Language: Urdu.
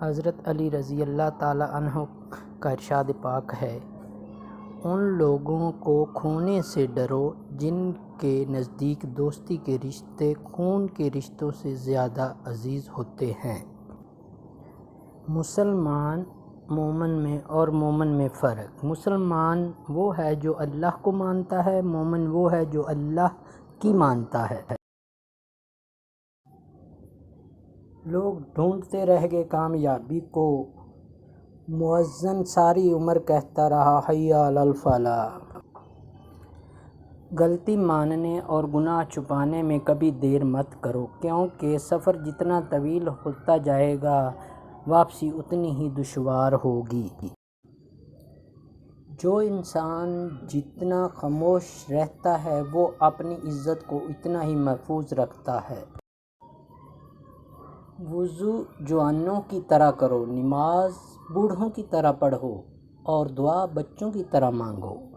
حضرت علی رضی اللہ تعالیٰ عنہ کا ارشاد پاک ہے، ان لوگوں کو کھونے سے ڈرو جن کے نزدیک دوستی کے رشتے خون کے رشتوں سے زیادہ عزیز ہوتے ہیں۔ مسلمان مومن میں اور مومن میں فرق۔ مسلمان وہ ہے جو اللہ کو مانتا ہے، مومن وہ ہے جو اللہ کی مانتا ہے۔ لوگ ڈھونڈتے رہ گئے کامیابی کو، مؤذن ساری عمر کہتا رہا حی علی الفلاح۔ غلطی ماننے اور گناہ چھپانے میں کبھی دیر مت کرو، کیونکہ سفر جتنا طویل ہوتا جائے گا واپسی اتنی ہی دشوار ہوگی۔ جو انسان جتنا خاموش رہتا ہے وہ اپنی عزت کو اتنا ہی محفوظ رکھتا ہے۔ وضو جوانوں کی طرح کرو، نماز بوڑھوں کی طرح پڑھو اور دعا بچوں کی طرح مانگو۔